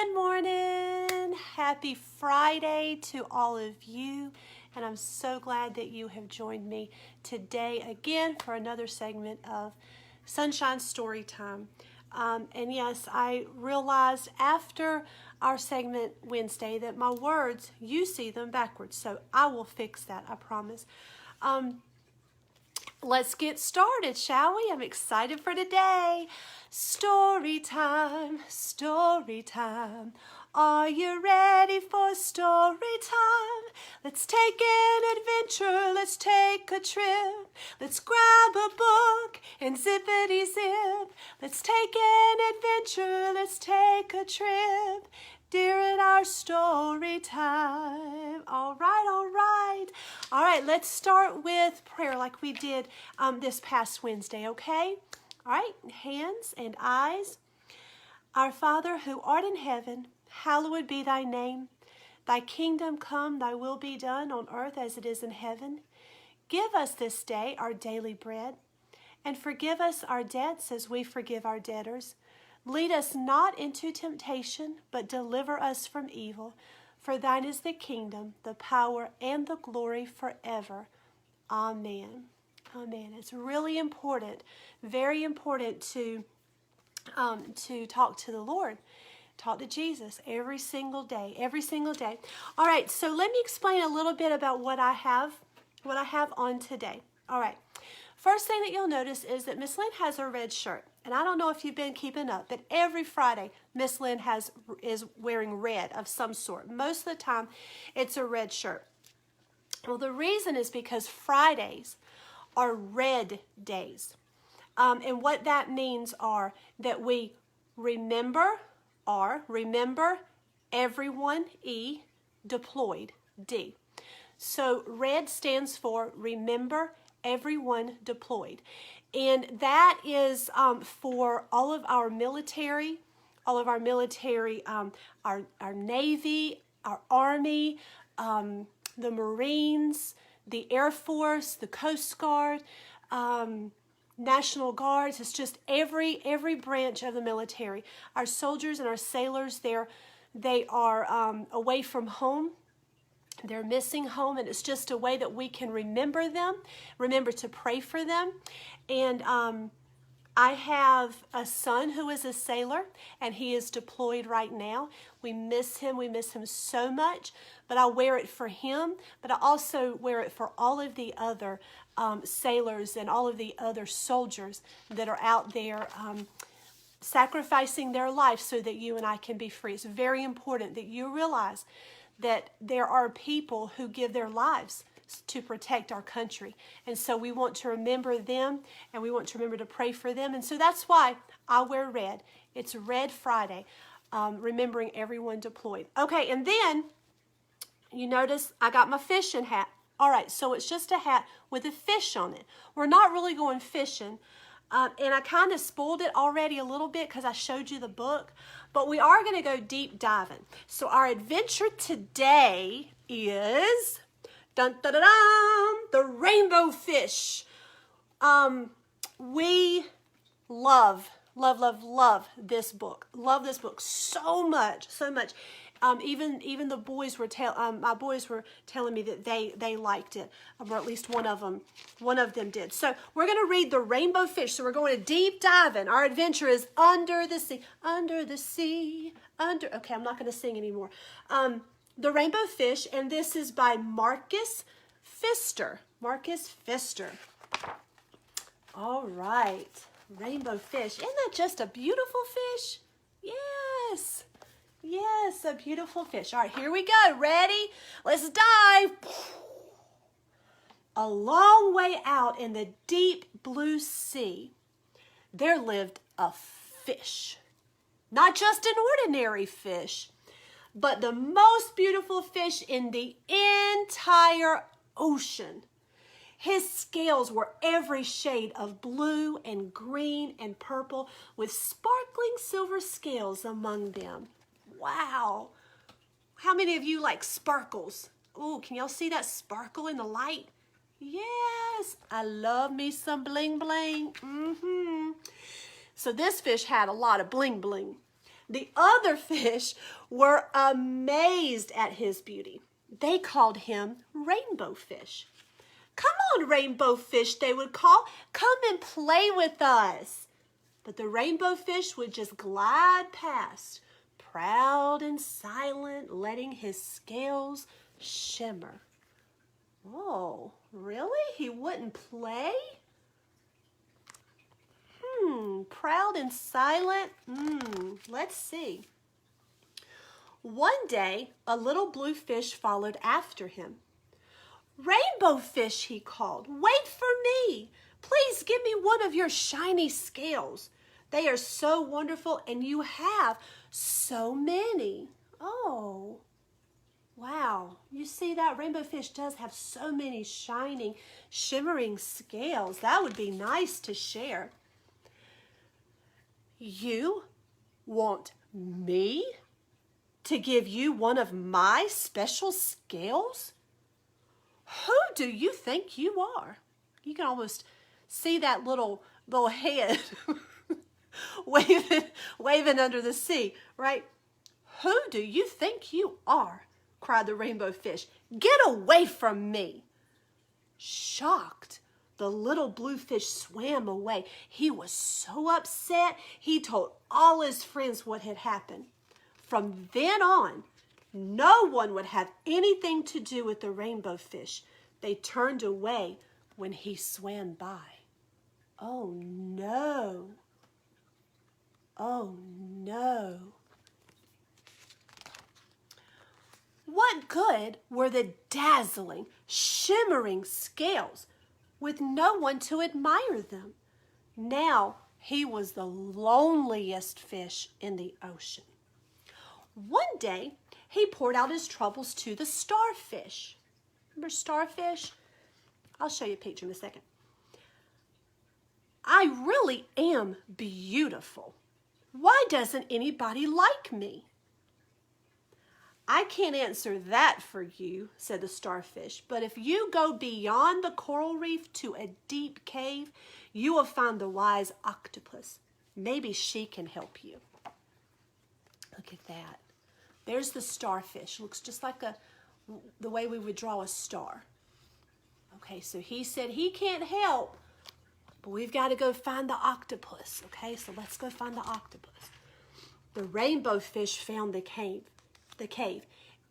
Good morning. Happy Friday to all of you. And I'm so glad that you have joined me today again for another segment of Sunshine Story Time. And yes, I realized after our segment Wednesday that my words, you see them backwards. So I will fix that, I promise. Let's get started, shall we? I'm excited for today. Story time, story time. Are you ready for story time? Let's take an adventure, let's take a trip. Let's grab a book and zippity zip. Let's take an adventure, let's take a trip during our story time. All right, all right. All right, let's start with prayer like we did this past Wednesday, okay? All right, hands and eyes. Our Father who art in heaven, hallowed be thy name. Thy kingdom come, thy will be done on earth as it is in heaven. Give us this day our daily bread, and forgive us our debts as we forgive our debtors. Lead us not into temptation, but deliver us from evil. For thine is the kingdom, the power, and the glory forever. Amen. Amen. It's really important, very important to talk to the Lord. Talk to Jesus every single day, every single day. All right, so let me explain a little bit about what I have on today. All right. First thing that you'll notice is that Miss Lynn has a red shirt. And I don't know if you've been keeping up, but every Friday, Miss Lynn is wearing red of some sort. Most of the time, it's a red shirt. Well, the reason is because Fridays are red days. And what that means are that we remember everyone, E, deployed, D. So red stands for remember everyone deployed. And that is for all of our military, our Navy, our Army, the Marines, the Air Force, the Coast Guard, National Guards. It's just every branch of the military. Our soldiers and our sailors, they are away from home. They're missing home, and it's just a way that we can remember them, remember to pray for them. And I have a son who is a sailor, and he is deployed right now. We miss him so much, but I wear it for him, but I also wear it for all of the other sailors and all of the other soldiers that are out there sacrificing their life so that you and I can be free. It's very important that you realize that there are people who give their lives to protect our country. And so we want to remember them, and we want to remember to pray for them. And so that's why I wear red. It's Red Friday, remembering everyone deployed. Okay, and then you notice I got my fishing hat. All right, so it's just a hat with a fish on it. We're not really going fishing. And I kind of spoiled it already a little bit because I showed you the book. But we are going to go deep diving. So our adventure today is dun, dun, dun, dun, the rainbow fish. We love this book. Love this book so much, so much. Even the boys were my boys were telling me that they liked it, or at least one of them did. So we're going to read the rainbow fish. So we're going to deep dive in. Our adventure is under the sea, under the sea, under. Okay, I'm not going to sing anymore. The rainbow fish, and this is by Marcus Pfister. Marcus Pfister. All right, rainbow fish. Isn't that just a beautiful fish? Yes. Yes, a beautiful fish. All right, here we go. Ready? Let's dive. A long way out in the deep blue sea, there lived a fish. Not just an ordinary fish, but the most beautiful fish in the entire ocean. His scales were every shade of blue and green and purple, with sparkling silver scales among them. Wow. How many of you like sparkles? Oh, can y'all see that sparkle in the light? Yes, I love me some bling bling. So this fish had a lot of bling bling. The other fish were amazed at his beauty. They called him rainbow fish. Come on, rainbow fish, they would call. Come and play with us. But the rainbow fish would just glide past, proud and silent, letting his scales shimmer. Oh, really? He wouldn't play? Proud and silent? Let's see. One day, a little blue fish followed after him. Rainbow fish, he called, wait for me. Please give me one of your shiny scales. They are so wonderful and you have so many. Oh, wow. You see that rainbow fish does have so many shining, shimmering scales. That would be nice to share. You want me to give you one of my special scales? Who do you think you are? You can almost see that little head waving under the sea, right? Who do you think you are? Cried the rainbow fish. Get away from me. Shocked, the little blue fish swam away. He was so upset, he told all his friends what had happened. From then on, no one would have anything to do with the rainbow fish. They turned away when he swam by. Oh no. Oh no. What good were the dazzling, shimmering scales with no one to admire them? Now he was the loneliest fish in the ocean. One day, he poured out his troubles to the starfish. Remember starfish? I'll show you a picture in a second. I really am beautiful. Why doesn't anybody like me? I can't answer that for you, said the starfish, but if you go beyond the coral reef to a deep cave, you will find the wise octopus. Maybe she can help you. Look at that. There's the starfish. Looks just like the way we would draw a star. Okay, so he said he can't help, but we've got to go find the octopus. Okay, so let's go find the octopus. The rainbow fish found the cave.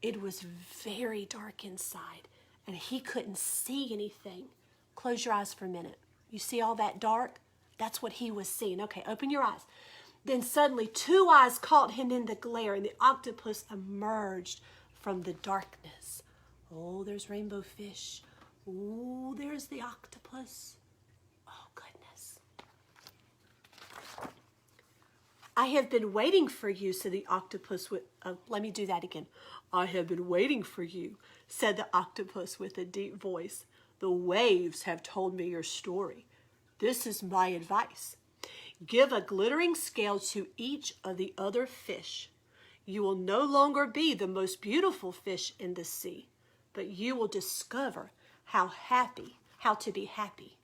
It was very dark inside, and he couldn't see anything. Close your eyes for a minute. You see all that dark? That's what he was seeing. Okay, open your eyes. Then suddenly 2 eyes caught him in the glare, and the octopus emerged from the darkness. Oh, there's rainbow fish. Oh, there's the octopus. Oh, goodness. I have been waiting for you, said the octopus with, let me do that again. I have been waiting for you, said the octopus with a deep voice. The waves have told me your story. This is my advice. Give a glittering scale to each of the other fish. You will no longer be the most beautiful fish in the sea, but you will discover how to be happy.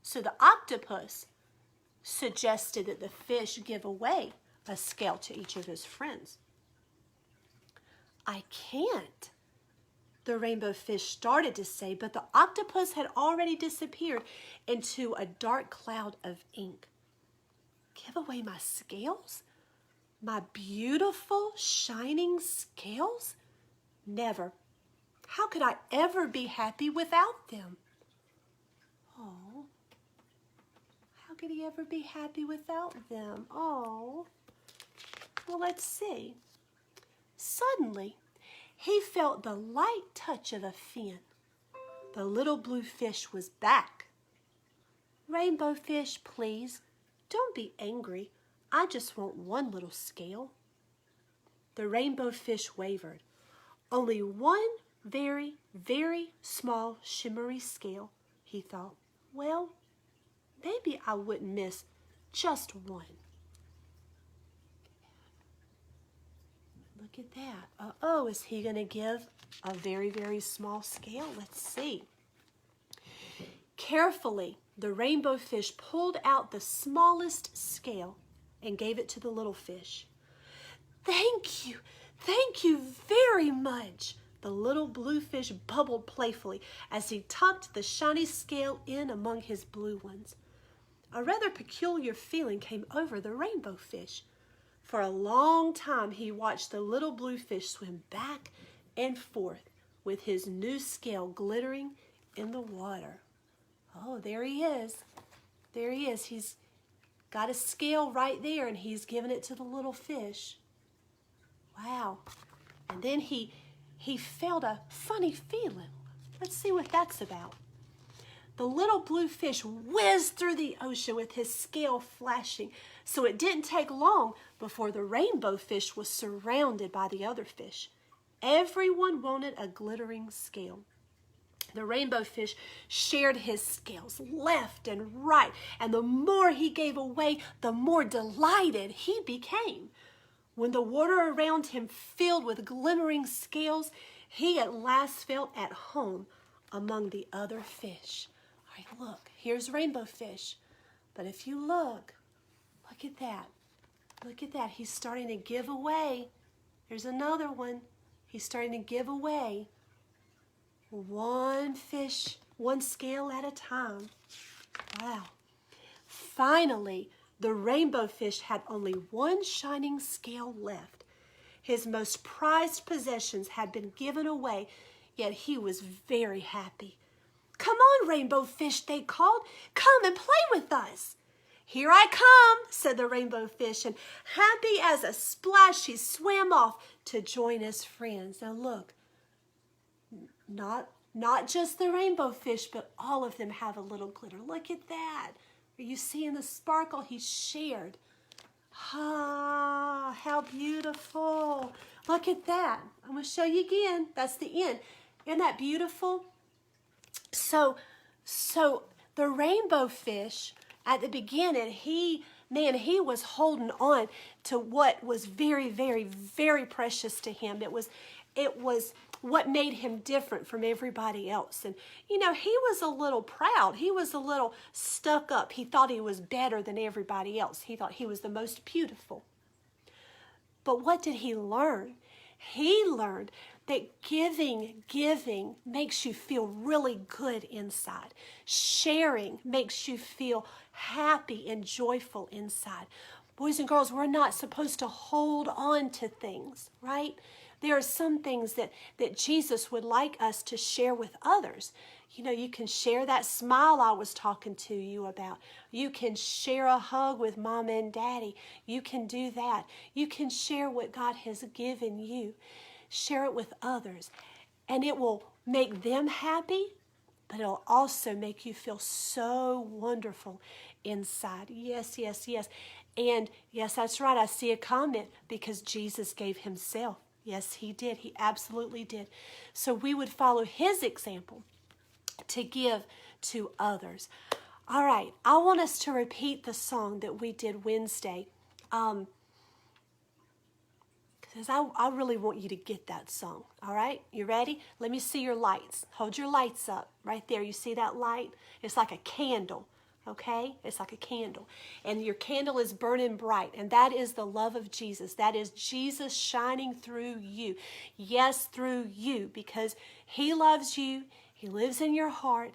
So the octopus suggested that the fish give away a scale to each of his friends. I can't, the rainbow fish started to say, but the octopus had already disappeared into a dark cloud of ink. Give away my scales? My beautiful, shining scales? Never. How could I ever be happy without them? Oh, how could he ever be happy without them? Oh, well, let's see. Suddenly, he felt the light touch of a fin. The little blue fish was back. Rainbow fish, please, don't be angry. I just want one little scale. The rainbow fish wavered. Only one very, very small shimmery scale, he thought. Well, maybe I wouldn't miss just one. Look at that. Uh-oh, is he going to give a very, very small scale? Let's see. Carefully, The rainbow fish pulled out the smallest scale and gave it to the little fish. Thank you very much. The little blue fish bubbled playfully as he tucked the shiny scale in among his blue ones. A rather peculiar feeling came over the rainbow fish. For a long time he watched the little blue fish swim back and forth with his new scale glittering in the water. Oh, there he is. There he is. He's got a scale right there and he's giving it to the little fish. Wow. And then he felt a funny feeling. Let's see what that's about. The little blue fish whizzed through the ocean with his scale flashing, so it didn't take long before the rainbow fish was surrounded by the other fish. Everyone wanted a glittering scale. The rainbow fish shared his scales left and right, and the more he gave away, the more delighted he became. When the water around him filled with glimmering scales, he at last felt at home among the other fish. All right, look, here's rainbow fish. But if you look at that. Look at that. He's starting to give away. Here's another one. He's starting to give away one fish, one scale at a time. Wow. Finally, the rainbow fish had only one shining scale left. His most prized possessions had been given away, yet he was very happy. "Come on, rainbow fish," they called. "Come and play with us." "Here I come," said the rainbow fish, and happy as a splash, he swam off to join his friends. Now look, not just the rainbow fish, but all of them have a little glitter. Look at that. Are you seeing the sparkle he shared? Ah, how beautiful. Look at that. I'm going to show you again. That's the end. Isn't that beautiful? So the rainbow fish, at the beginning, he was holding on to what was very, very, very precious to him. It was what made him different from everybody else. And, he was a little proud. He was a little stuck up. He thought he was better than everybody else. He thought he was the most beautiful. But what did he learn? He learned that giving makes you feel really good inside. Sharing makes you feel happy and joyful inside. Boys and girls, we're not supposed to hold on to things, right? There are some things that Jesus would like us to share with others. You can share that smile I was talking to you about. You can share a hug with mom and daddy. You can do that. You can share what God has given you. Share it with others. And it will make them happy, but it'll also make you feel so wonderful inside. Yes, yes, yes. And yes, that's right. I see a comment, because Jesus gave himself. Yes, he did. He absolutely did. So we would follow his example to give to others. All right. I want us to repeat the song that we did Wednesday. Because I really want you to get that song. All right? You ready? Let me see your lights. Hold your lights up right there. You see that light? It's like a candle. Okay? It's like a candle. And your candle is burning bright. And that is the love of Jesus. That is Jesus shining through you. Yes, through you. Because he loves you. He lives in your heart.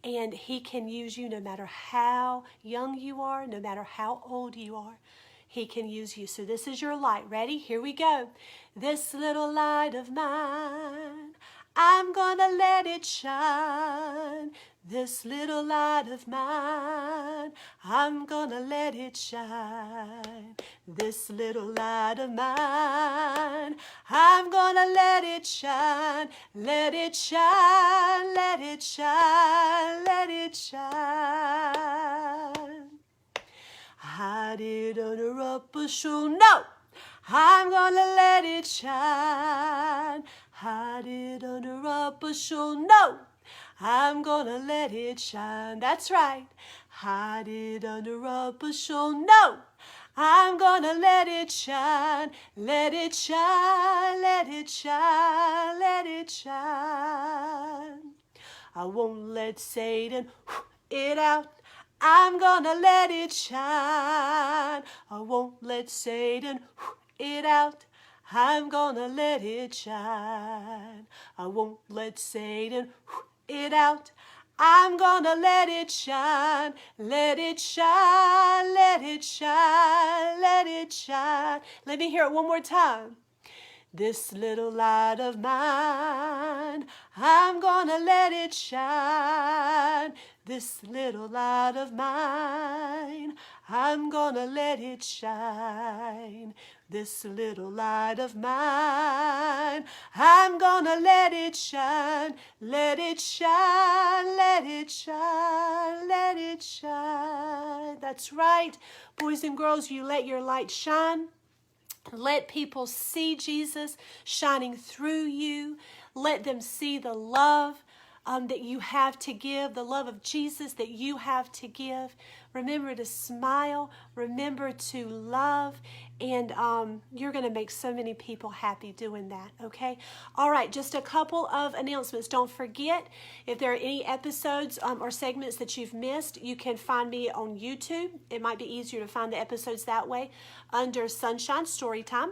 And he can use you no matter how young you are, no matter how old you are. He can use you. So this is your light. Ready? Here we go. This little light of mine, I'm gonna let it shine. This little light of mine, I'm gonna let it shine. This little light of mine, I'm gonna let it shine. Let it shine, let it shine, let it shine. Hide it under a bushel, no! I'm gonna let it shine. Hide it under a bushel, no! I'm gonna let it shine. That's right. Hide it under a bushel, no! I'm gonna let it shine. Let it shine, let it shine, let it shine. I won't let Satan it out. I'm gonna let it shine. I won't let Satan it out. I'm gonna let it shine. I won't let Satan it out. I'm gonna let it shine, let it shine, let it shine, let it shine. Let me hear it one more time. This little light of mine, I'm gonna let it shine. This little light of mine, I'm gonna let it shine. This little light of mine, I'm gonna let it shine. Let it shine, let it shine, let it shine. That's right. Boys and girls, you let your light shine. Let people see Jesus shining through you. Let them see the love that you have to give, the love of Jesus that you have to give. Remember to smile. Remember to love. And you're going to make so many people happy doing that, okay? All right, just a couple of announcements. Don't forget, if there are any episodes or segments that you've missed, you can find me on YouTube. It might be easier to find the episodes that way under Sunshine Storytime.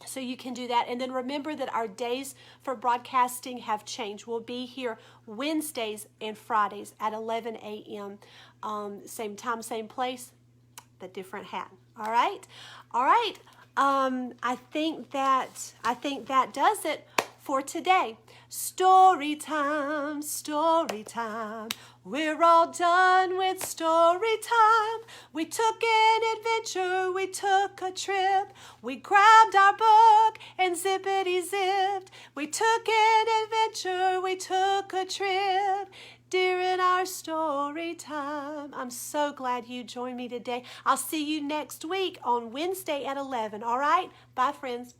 So you can do that. And then remember that our days for broadcasting have changed. We'll be here Wednesdays and Fridays at 11 a.m. Same time, same place, but different hat. All right? All right. I think that does it for today. Story time, story time. We're all done with story time. We took an adventure, we took a trip. We grabbed our book and zippity-zipped. We took an adventure, we took a trip. During our story time. I'm so glad you joined me today. I'll see you next week on Wednesday at 11. All right? Bye, friends.